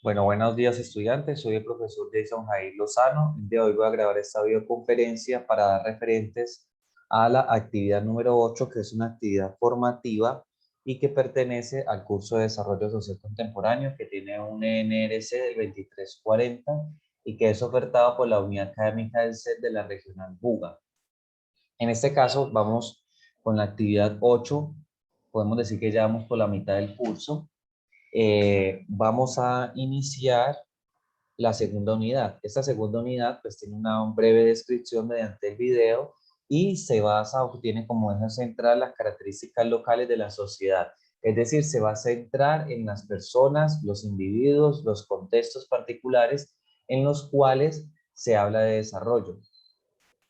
Bueno, buenos días estudiantes, soy el profesor Jason Jair Lozano. El día de hoy voy a grabar esta videoconferencia para dar referentes a la actividad número 8, que es una actividad formativa y que pertenece al curso de Desarrollo Social Contemporáneo, que tiene un NRC del 2340 y que es ofertado por la Unidad Académica del CET de la Regional Buga. En este caso vamos con la actividad 8, podemos decir que ya vamos por la mitad del curso. Vamos a iniciar la segunda unidad. Esta segunda unidad pues tiene una breve descripción mediante el video y se basa o tiene como eje central las características locales de la sociedad. Es decir, se va a centrar en las personas, los individuos, los contextos particulares en los cuales se habla de desarrollo.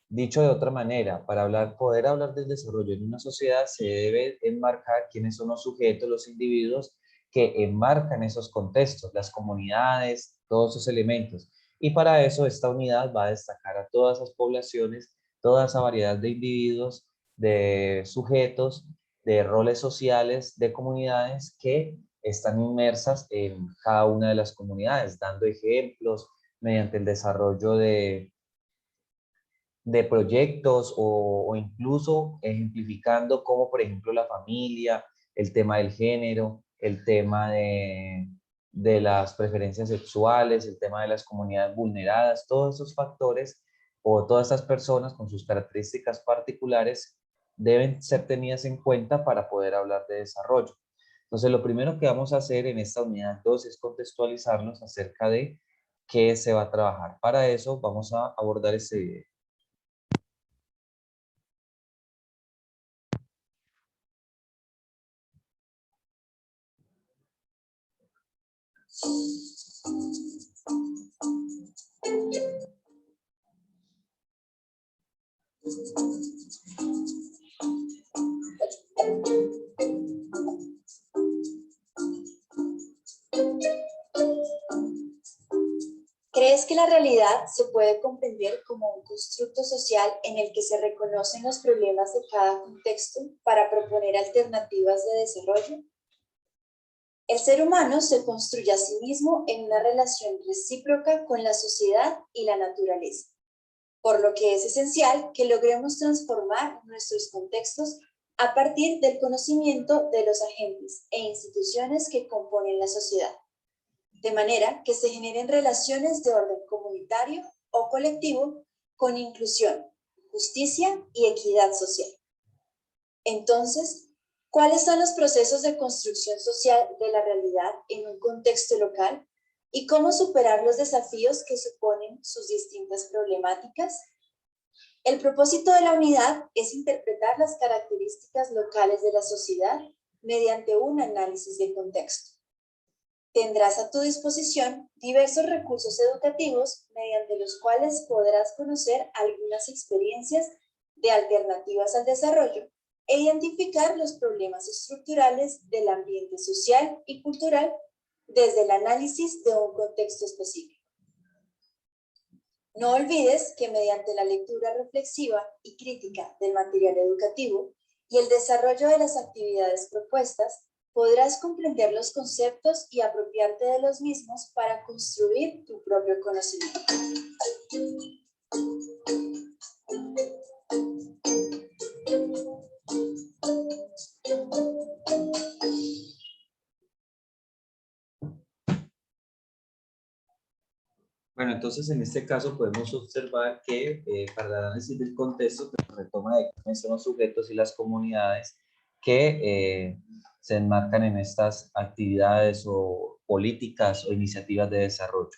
Dicho de otra manera, para poder hablar del desarrollo en una sociedad se debe enmarcar quiénes son los sujetos, los individuos que enmarcan esos contextos, las comunidades, todos esos elementos. Y para eso esta unidad va a destacar a todas esas poblaciones, toda esa variedad de individuos, de sujetos, de roles sociales, de comunidades que están inmersas en cada una de las comunidades, dando ejemplos mediante el desarrollo de proyectos o incluso ejemplificando cómo, por ejemplo, la familia, el tema del género, el tema de las preferencias sexuales, el tema de las comunidades vulneradas, todos esos factores o todas estas personas con sus características particulares deben ser tenidas en cuenta para poder hablar de desarrollo. Entonces, lo primero que vamos a hacer en esta unidad 2 es contextualizarnos acerca de qué se va a trabajar. Para eso vamos a abordar este video. ¿Crees que la realidad se puede comprender como un constructo social en el que se reconocen los problemas de cada contexto para proponer alternativas de desarrollo? El ser humano se construye a sí mismo en una relación recíproca con la sociedad y la naturaleza, por lo que es esencial que logremos transformar nuestros contextos a partir del conocimiento de los agentes e instituciones que componen la sociedad, de manera que se generen relaciones de orden comunitario o colectivo con inclusión, justicia y equidad social. Entonces, ¿cuáles son los procesos de construcción social de la realidad en un contexto local y cómo superar los desafíos que suponen sus distintas problemáticas? El propósito de la unidad es interpretar las características locales de la sociedad mediante un análisis de contexto. Tendrás a tu disposición diversos recursos educativos mediante los cuales podrás conocer algunas experiencias de alternativas al desarrollo e identificar los problemas estructurales del ambiente social y cultural desde el análisis de un contexto específico. No olvides que mediante la lectura reflexiva y crítica del material educativo y el desarrollo de las actividades propuestas, podrás comprender los conceptos y apropiarte de los mismos para construir tu propio conocimiento. Bueno, entonces en este caso podemos observar que para el análisis del contexto se retoma de quiénes son los sujetos y las comunidades que se enmarcan en estas actividades o políticas o iniciativas de desarrollo.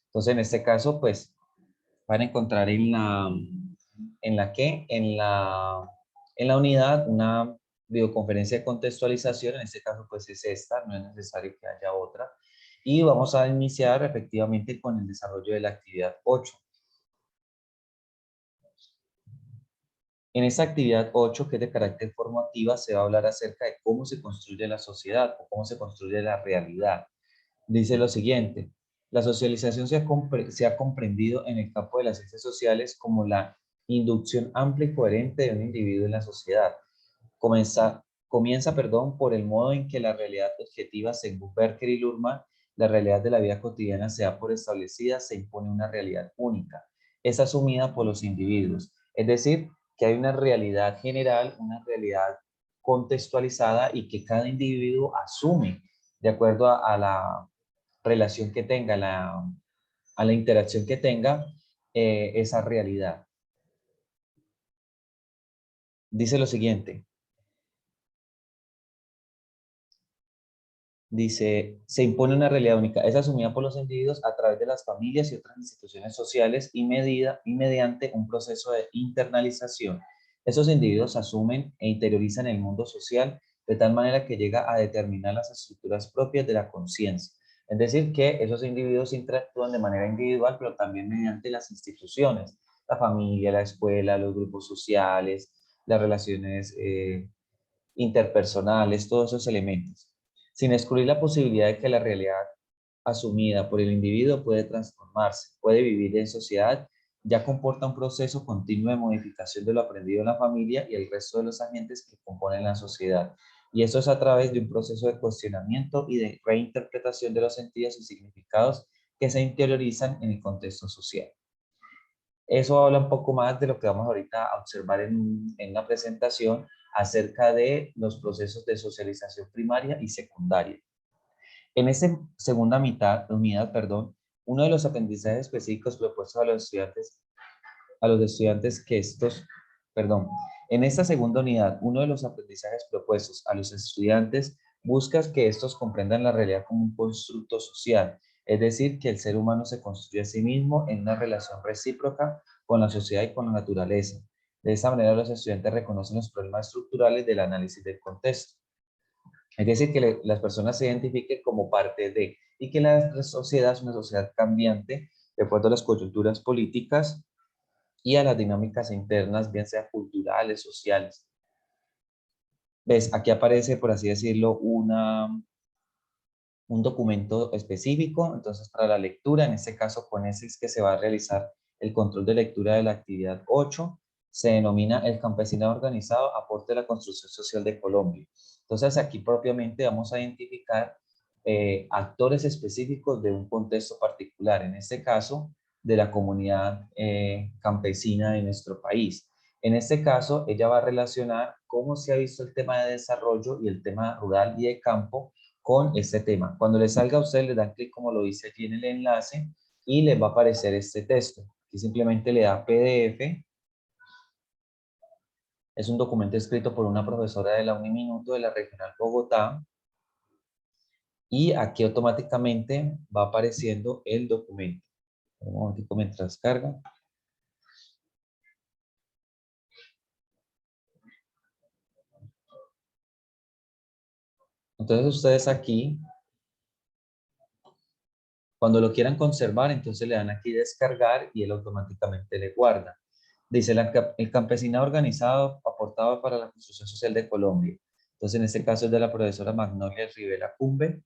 Entonces en este caso pues van a encontrar en la unidad una videoconferencia de contextualización. En este caso pues es esta, no es necesario que haya otra. Y vamos a iniciar efectivamente con el desarrollo de la actividad 8. En esta actividad 8, que es de carácter formativa, se va a hablar acerca de cómo se construye la sociedad o cómo se construye la realidad. Dice lo siguiente: la socialización se ha comprendido en el campo de las ciencias sociales como la inducción amplia y coherente de un individuo en la sociedad. Comienza por el modo en que la realidad objetiva, según Berker y Luhrmann, la realidad de la vida cotidiana se da por establecida, se impone una realidad única. Es asumida por los individuos. Es decir, que hay una realidad general, una realidad contextualizada y que cada individuo asume de acuerdo a la relación que tenga, a la interacción que tenga esa realidad. Dice lo siguiente. Dice, se impone una realidad única, es asumida por los individuos a través de las familias y otras instituciones sociales y mediante un proceso de internalización. Esos individuos asumen e interiorizan el mundo social de tal manera que llega a determinar las estructuras propias de la conciencia. Es decir, que esos individuos interactúan de manera individual, pero también mediante las instituciones, la familia, la escuela, los grupos sociales, las relaciones interpersonales, todos esos elementos, sin excluir la posibilidad de que la realidad asumida por el individuo puede transformarse, puede vivir en sociedad, ya comporta un proceso continuo de modificación de lo aprendido en la familia y el resto de los agentes que componen la sociedad. Y eso es a través de un proceso de cuestionamiento y de reinterpretación de los sentidos y significados que se interiorizan en el contexto social. Eso habla un poco más de lo que vamos ahorita a observar en la presentación acerca de los procesos de socialización primaria y secundaria. En esta segunda unidad, perdón, uno de los aprendizajes específicos propuestos a los estudiantes que estos, perdón, en esta segunda unidad, uno de los aprendizajes propuestos a los estudiantes busca que estos comprendan la realidad como un constructo social, es decir, que el ser humano se construye a sí mismo en una relación recíproca con la sociedad y con la naturaleza. De esta manera, los estudiantes reconocen los problemas estructurales del análisis del contexto. Es decir, que las personas se identifiquen como parte de, y que la sociedad es una sociedad cambiante de acuerdo a las coyunturas políticas y a las dinámicas internas, bien sea culturales, sociales. ¿Ves? Aquí aparece, por así decirlo, un documento específico, entonces para la lectura, en este caso con ese es que se va a realizar el control de lectura de la actividad 8, se denomina el campesinado organizado, aporte a la construcción social de Colombia. Entonces aquí propiamente vamos a identificar actores específicos de un contexto particular, en este caso de la comunidad campesina de nuestro país. En este caso, ella va a relacionar cómo se ha visto el tema de desarrollo y el tema rural y de campo con este tema. Cuando les salga a ustedes, le dan clic como lo dice aquí en el enlace y les va a aparecer este texto. Aquí simplemente le da PDF. Es un documento escrito por una profesora de la Uniminuto de la Regional Bogotá. Y aquí automáticamente va apareciendo el documento. Un momentico mientras carga. Entonces ustedes aquí, cuando lo quieran conservar, entonces le dan aquí descargar y él automáticamente le guarda. Dice, el campesinado organizado aportaba para la construcción social de Colombia. Entonces, en este caso es de la profesora Magnolia Rivera Cumbe.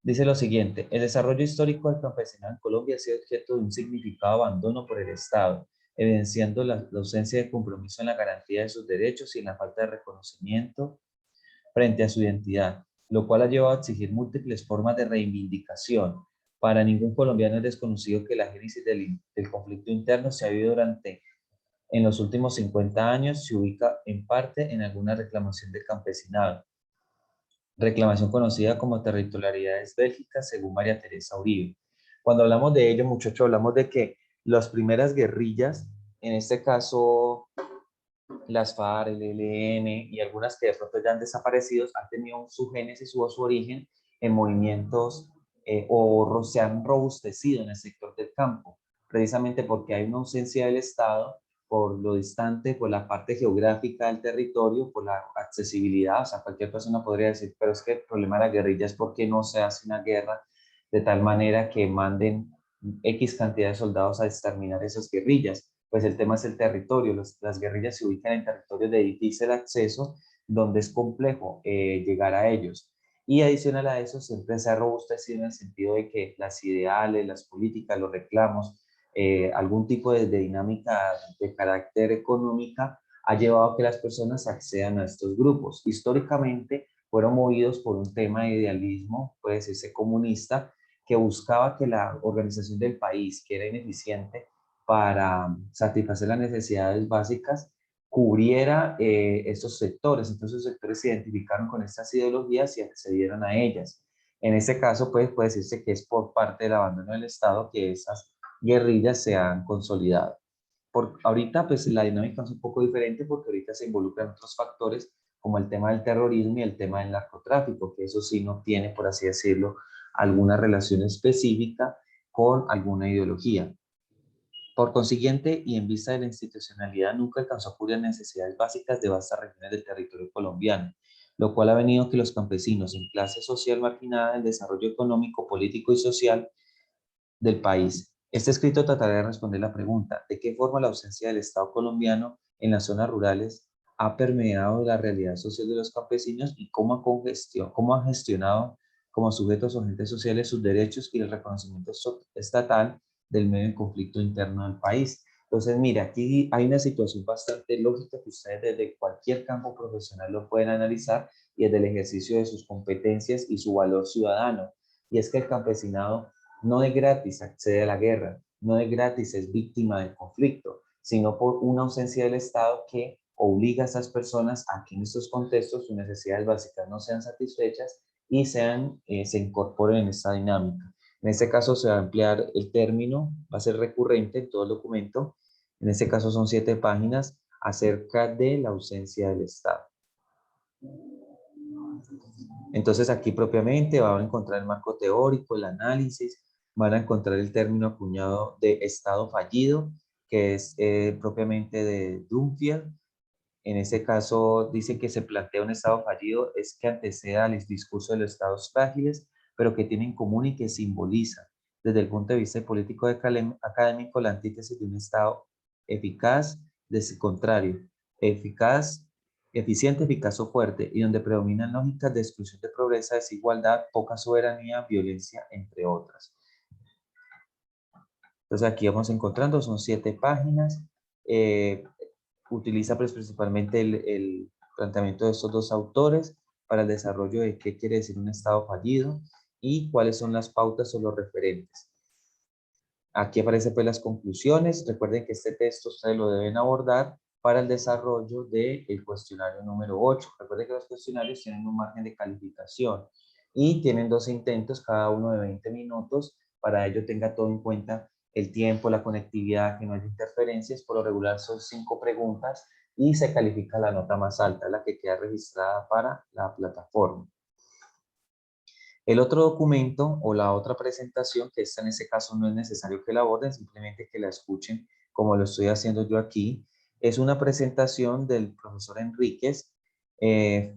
Dice lo siguiente, el desarrollo histórico del campesinado en Colombia ha sido objeto de un significado abandono por el Estado, evidenciando la ausencia de compromiso en la garantía de sus derechos y en la falta de reconocimiento frente a su identidad, lo cual ha llevado a exigir múltiples formas de reivindicación. Para ningún colombiano es desconocido que la génesis del conflicto interno se ha vivido en los últimos 50 años, se ubica en parte en alguna reclamación de campesinado, reclamación conocida como territorialidades bélgicas según María Teresa Uribe. Cuando hablamos de ello, muchachos, hablamos de que las primeras guerrillas, en este caso las FARC, el ELN y algunas que de pronto ya han desaparecido, han tenido su génesis o su origen en movimientos o se han robustecido en el sector del campo, precisamente porque hay una ausencia del Estado por lo distante, por la parte geográfica del territorio, por la accesibilidad. O sea, cualquier persona podría decir, pero es que el problema de la guerrilla es porque no se hace una guerra de tal manera que manden X cantidad de soldados a exterminar esas guerrillas. Pues el tema es el territorio. Las guerrillas se ubican en territorios de difícil acceso, donde es complejo llegar a ellos. Y adicional a eso, siempre se ha robustecido en el sentido de que las ideales, las políticas, los reclamos, algún tipo de dinámica de carácter económica ha llevado a que las personas accedan a estos grupos. Históricamente fueron movidos por un tema de idealismo, puede decirse comunista, que buscaba que la organización del país, que era ineficiente para satisfacer las necesidades básicas, cubriera estos sectores. Entonces los sectores se identificaron con estas ideologías y accedieron a ellas. En este caso, pues, puede decirse que es por parte del abandono del Estado que esas guerrillas se han consolidado. Ahorita, pues, la dinámica es un poco diferente porque ahorita se involucran otros factores como el tema del terrorismo y el tema del narcotráfico, que eso sí no tiene, por así decirlo, alguna relación específica con alguna ideología. Por consiguiente, y en vista de la institucionalidad, nunca alcanzó a cubrir necesidades básicas de vastas regiones del territorio colombiano, lo cual ha venido que los campesinos en clase social marginada del desarrollo económico, político y social del país. Este escrito tratará de responder la pregunta, ¿de qué forma la ausencia del Estado colombiano en las zonas rurales ha permeado la realidad social de los campesinos y cómo ha gestionado como sujetos o agentes sociales sus derechos y el reconocimiento estatal del medio de conflicto interno del país? Entonces, mira, aquí hay una situación bastante lógica que ustedes desde cualquier campo profesional lo pueden analizar y desde el ejercicio de sus competencias y su valor ciudadano. Y es que el campesinado no de gratis accede a la guerra, no de gratis es víctima del conflicto, sino por una ausencia del Estado que obliga a estas personas a que en estos contextos sus necesidades básicas no sean satisfechas y se incorporen en esta dinámica. En este caso se va a emplear el término, va a ser recurrente en todo el documento, en este caso son 7 páginas acerca de la ausencia del Estado. Entonces aquí propiamente van a encontrar el marco teórico, el análisis, van a encontrar el término acuñado de estado fallido, que es propiamente de Dunfield. En ese caso dice que se plantea un estado fallido es que anteceda al discurso de los estados frágiles, pero que tiene en común y que simboliza, desde el punto de vista político académico, la antítesis de un estado eficaz, de su contrario, eficaz, eficiente, eficaz o fuerte, y donde predominan lógicas de exclusión de pobreza, desigualdad, poca soberanía, violencia, entre otras. Entonces aquí vamos encontrando, son 7 páginas. Utiliza pues, principalmente el planteamiento de estos dos autores para el desarrollo de qué quiere decir un estado fallido y cuáles son las pautas o los referentes. Aquí aparecen pues las conclusiones. Recuerden que este texto ustedes lo deben abordar para el desarrollo del cuestionario número 8. Recuerden que los cuestionarios tienen un margen de calificación y tienen 2 intentos, cada uno de 20 minutos. Para ello tenga todo en cuenta el tiempo, la conectividad, que no haya interferencias. Por lo regular son 5 preguntas y se califica la nota más alta, la que queda registrada para la plataforma. El otro documento o la otra presentación, que esta en este caso no es necesario que la aborden, simplemente que la escuchen como lo estoy haciendo yo aquí, es una presentación del profesor Enríquez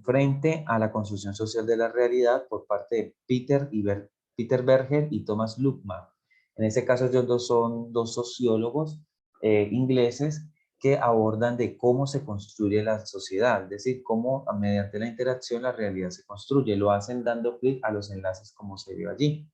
frente a la construcción social de la realidad por parte de Peter Berger y Thomas Luckmann. En este caso ellos dos son dos sociólogos ingleses que abordan de cómo se construye la sociedad, es decir, cómo mediante la interacción la realidad se construye. Lo hacen dando clic a los enlaces como se vio allí.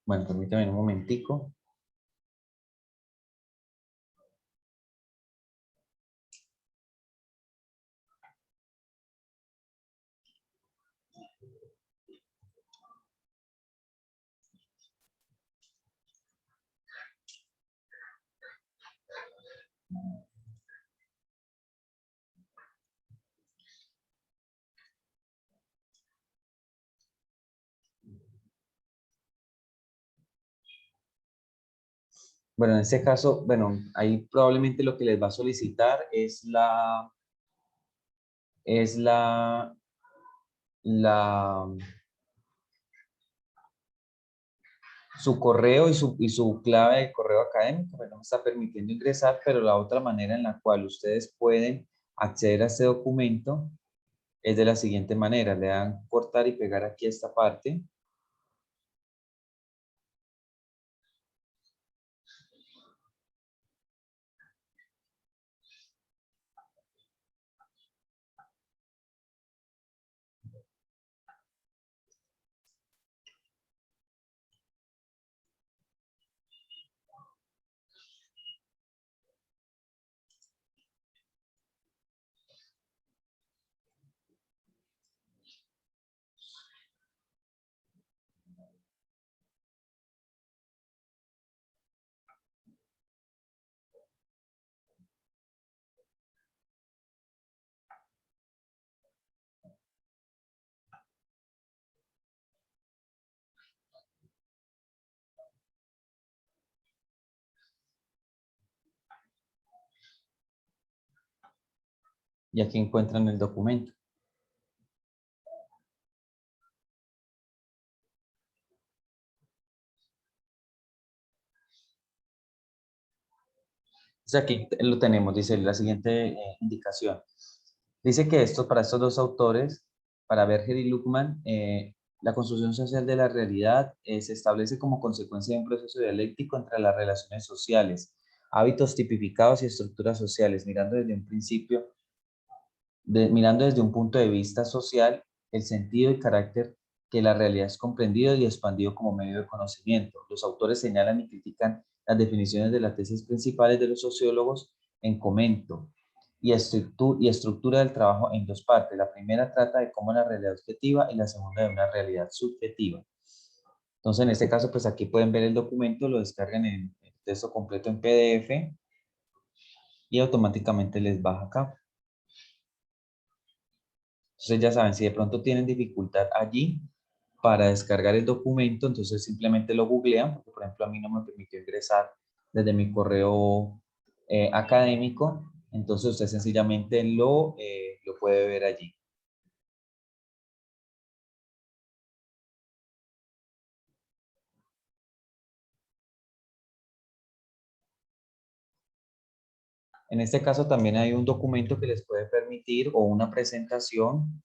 Bueno, permítame un momentico. Bueno, en este caso, bueno, ahí probablemente lo que les va a solicitar es la, su correo y su clave de correo académico, pero no me está permitiendo ingresar, pero la otra manera en la cual ustedes pueden acceder a este documento es de la siguiente manera. Le dan cortar y pegar aquí esta parte. Y aquí encuentran el documento. Entonces aquí lo tenemos, dice la siguiente indicación. Dice que para estos dos autores, para Berger y Luckmann, la construcción social de la realidad se establece como consecuencia de un proceso dialéctico entre las relaciones sociales, hábitos tipificados y estructuras sociales, mirando desde un punto de vista social el sentido y carácter que la realidad es comprendido y expandido como medio de conocimiento. Los autores señalan y critican las definiciones de las tesis principales de los sociólogos en comento y estructura del trabajo en dos partes. La primera trata de cómo la realidad objetiva y la segunda de una realidad subjetiva. Entonces, en este caso, pues aquí pueden ver el documento, lo descargan en el texto completo en PDF y automáticamente les baja acá. Entonces ya saben, si de pronto tienen dificultad allí para descargar el documento, entonces simplemente lo googlean, porque por ejemplo a mí no me permitió ingresar desde mi correo académico, entonces usted sencillamente lo puede ver allí. En este caso también hay un documento que les puede permitir o una presentación.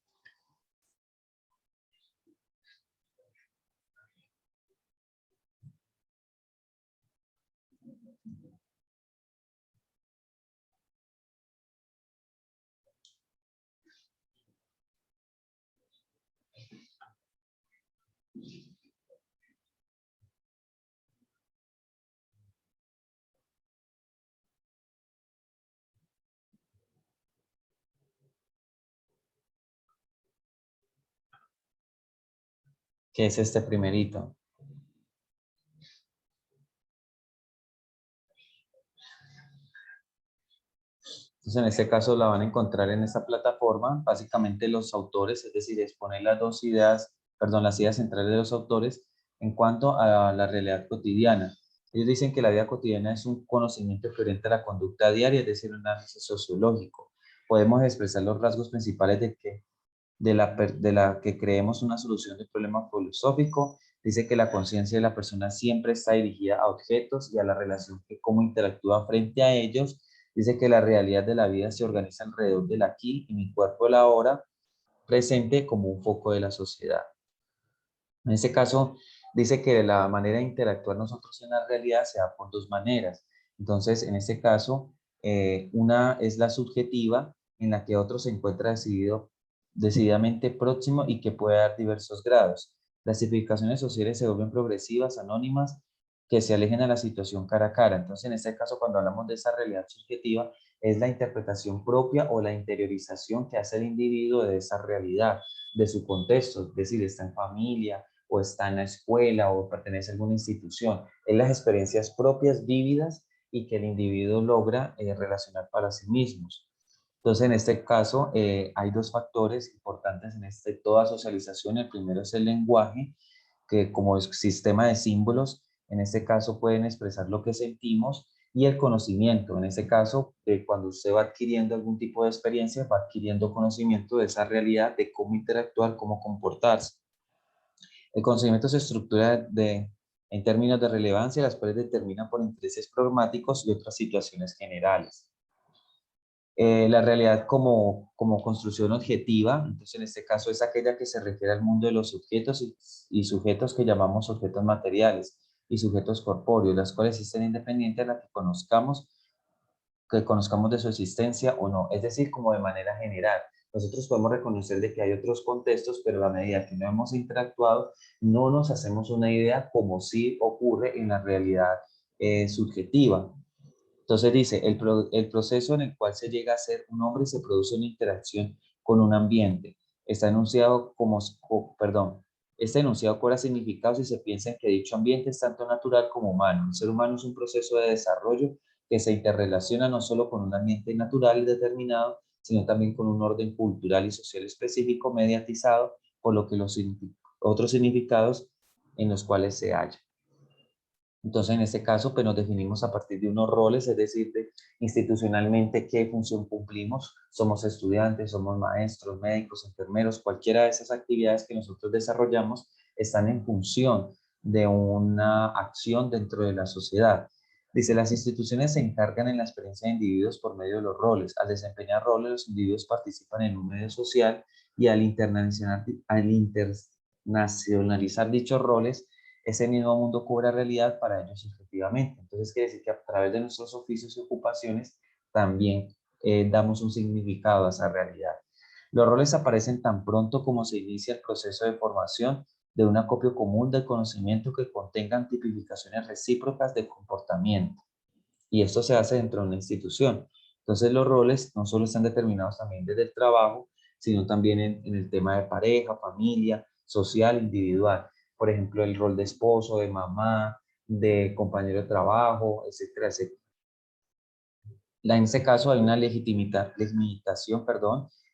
Que es este primerito. Entonces, en este caso la van a encontrar en esta plataforma. Básicamente los autores, es decir, exponer las dos ideas, perdón, las ideas centrales de los autores en cuanto a la realidad cotidiana. Ellos dicen que la vida cotidiana es un conocimiento que orienta la conducta diaria, es decir, un análisis sociológico. Podemos expresar los rasgos principales de la que creemos una solución del problema filosófico. Dice que la conciencia de la persona siempre está dirigida a objetos y a la relación que cómo interactúa frente a ellos. Dice que la realidad de la vida se organiza alrededor del aquí y mi cuerpo el ahora presente como un foco de la sociedad. En este caso, dice que la manera de interactuar nosotros en la realidad se da por dos maneras. Entonces, en este caso, una es la subjetiva, en la que otro se encuentra decididamente próximo y que puede dar diversos grados. Las tipificaciones sociales se vuelven progresivas, anónimas, que se alejen a la situación cara a cara. Entonces, en este caso, cuando hablamos de esa realidad subjetiva, es la interpretación propia o la interiorización que hace el individuo de esa realidad, de su contexto, es decir, está en familia, o está en la escuela o pertenece a alguna institución. Es las experiencias propias, vívidas y que el individuo logra relacionar para sí mismos. Entonces, en este caso, hay dos factores importantes en toda socialización. El primero es el lenguaje, que como es sistema de símbolos, en este caso pueden expresar lo que sentimos, y el conocimiento, en este caso, cuando usted va adquiriendo algún tipo de experiencia, va adquiriendo conocimiento de esa realidad, de cómo interactuar, cómo comportarse. El conocimiento se estructura en términos de relevancia, las cuales determinan por intereses programáticos y otras situaciones generales. La realidad como construcción objetiva, entonces en este caso es aquella que se refiere al mundo de los sujetos y sujetos que llamamos objetos materiales y sujetos corpóreos, las cuales existen independientes de la que conozcamos de su existencia o no, es decir, como de manera general. Nosotros podemos reconocer de que hay otros contextos, pero a medida que no hemos interactuado, no nos hacemos una idea como si ocurre en la realidad subjetiva. Entonces dice, el proceso en el cual se llega a ser un hombre se produce una interacción con un ambiente. Está enunciado este enunciado cobra significado si se piensa en que dicho ambiente es tanto natural como humano. El ser humano es un proceso de desarrollo que se interrelaciona no solo con un ambiente natural y determinado, sino también con un orden cultural y social específico mediatizado, por lo que otros significados en los cuales se halla. Entonces, en este caso, pues nos definimos a partir de unos roles, es decir, institucionalmente qué función cumplimos. Somos estudiantes, somos maestros, médicos, enfermeros, cualquiera de esas actividades que nosotros desarrollamos están en función de una acción dentro de la sociedad. Dice, las instituciones se encargan en la experiencia de individuos por medio de los roles. Al desempeñar roles, los individuos participan en un medio social y al internacionalizar dichos roles, ese mismo mundo cobra realidad para ellos efectivamente. Entonces quiere decir que a través de nuestros oficios y ocupaciones también damos un significado a esa realidad. Los roles aparecen tan pronto como se inicia el proceso de formación de un acopio común del conocimiento que contengan tipificaciones recíprocas de comportamiento. Y esto se hace dentro de una institución. Entonces los roles no solo están determinados también desde el trabajo, sino también en el tema de pareja, familia, social, individual. Por ejemplo, el rol de esposo, de mamá, de compañero de trabajo, etcétera, etcétera. En este caso hay una legitimación,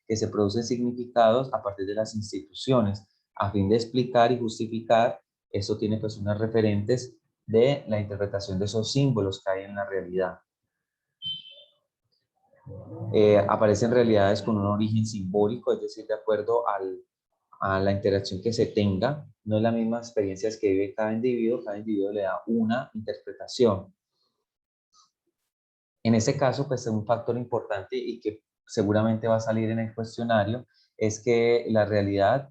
que se produce en significados a partir de las instituciones. A fin de explicar y justificar, eso tiene pues unas referentes de la interpretación de esos símbolos que hay en la realidad. Aparecen realidades con un origen simbólico, es decir, de acuerdo a la interacción que se tenga. No es la misma experiencia que vive cada individuo le da una interpretación. En ese caso, pues un factor importante y que seguramente va a salir en el cuestionario es que la realidad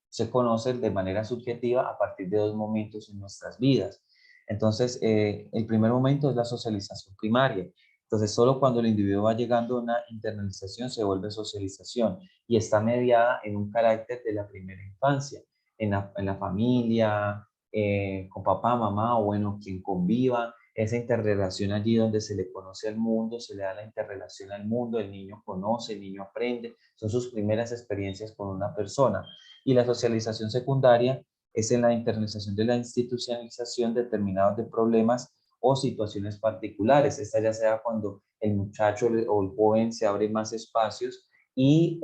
se conoce de manera subjetiva a partir de dos momentos en nuestras vidas. Entonces, el primer momento es la socialización primaria. Entonces, solo cuando el individuo va llegando a una internalización se vuelve socialización y está mediada en un carácter de la primera infancia, en la familia, con papá, mamá o bueno, quien conviva, esa interrelación allí donde se le conoce al mundo, se le da la interrelación al mundo, el niño conoce, el niño aprende, son sus primeras experiencias con una persona. Y la socialización secundaria es en la internalización de la institucionalización determinados de problemas o situaciones particulares. Esta ya sea cuando el muchacho o el joven se abre más espacios y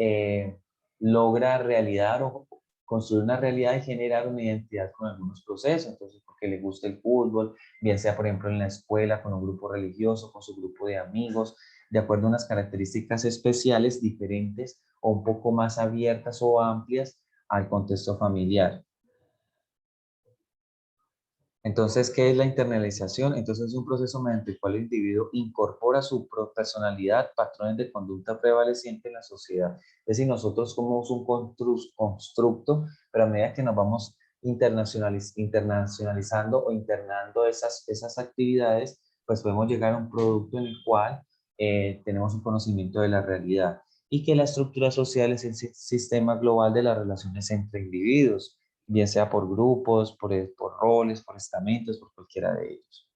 logra realidad o construir una realidad y generar una identidad con algunos procesos. Entonces, porque le gusta el fútbol, bien sea, por ejemplo, en la escuela, con un grupo religioso, con su grupo de amigos, de acuerdo a unas características especiales diferentes o un poco más abiertas o amplias al contexto familiar. Entonces, ¿qué es la internalización? Entonces, es un proceso mediante el cual el individuo incorpora su personalidad, patrones de conducta prevaleciente en la sociedad. Es decir, nosotros somos un constructo, pero a medida que nos vamos internacionalizando o internando esas actividades, pues podemos llegar a un producto en el cual tenemos un conocimiento de la realidad y que la estructura social es el sistema global de las relaciones entre individuos, bien sea por grupos, por roles, por estamentos, por cualquiera de ellos.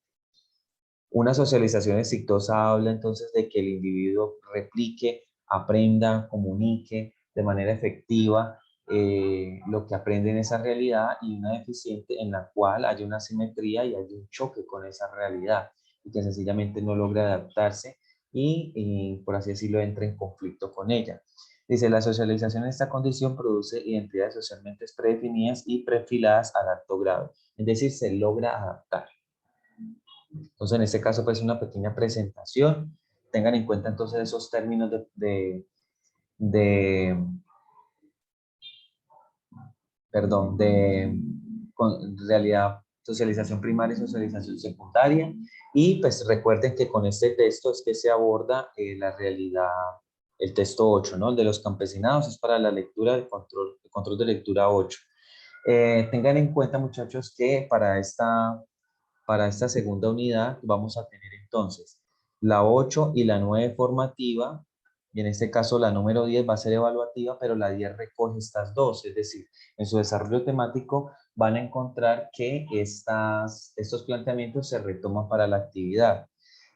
Una socialización exitosa habla entonces de que el individuo replique, aprenda, comunique de manera efectiva lo que aprende en esa realidad, y una deficiente en la cual hay una asimetría y hay un choque con esa realidad y que sencillamente no logra adaptarse y por así decirlo entra en conflicto con ella. Dice, la socialización en esta condición produce identidades socialmente predefinidas y perfiladas al alto grado, es decir, se logra adaptar. Entonces, en este caso, pues una pequeña presentación. Tengan en cuenta entonces esos términos de perdón, realidad, socialización primaria y socialización secundaria. Y pues recuerden que con este texto es que se aborda la realidad, el texto 8, ¿no? El de los campesinados es para la lectura de control de lectura 8. Tengan en cuenta, muchachos, que para esta segunda unidad vamos a tener entonces la 8 y la 9 formativa, y en este caso la número 10 va a ser evaluativa, pero la 10 recoge estas dos, es decir, en su desarrollo temático van a encontrar que estos planteamientos se retoman para la actividad.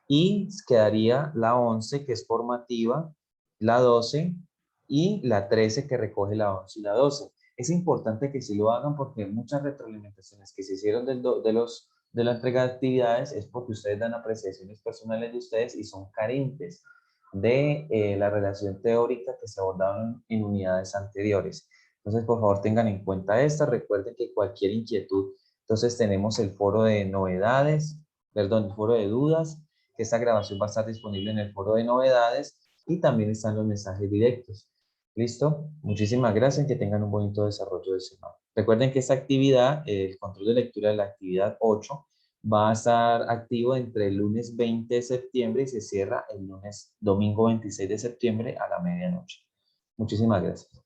Y quedaría la 11 que es formativa, la 12 y la 13 que recoge la 11 y la 12. Es importante que sí lo hagan porque muchas retroalimentaciones que se hicieron de la entrega de actividades es porque ustedes dan apreciaciones personales de ustedes y son carentes de la relación teórica que se abordaron en unidades anteriores. Entonces, por favor, tengan en cuenta esta. Recuerden que cualquier inquietud Entonces tenemos el foro de novedades, perdón, el foro de dudas, que esta grabación va a estar disponible en el foro de novedades y también están los mensajes directos. ¿Listo? Muchísimas gracias, que tengan un bonito desarrollo de semana. Recuerden que esta actividad, el control de lectura de la actividad 8, va a estar activo entre el lunes 20 de septiembre y se cierra el domingo 26 de septiembre a la medianoche. Muchísimas gracias.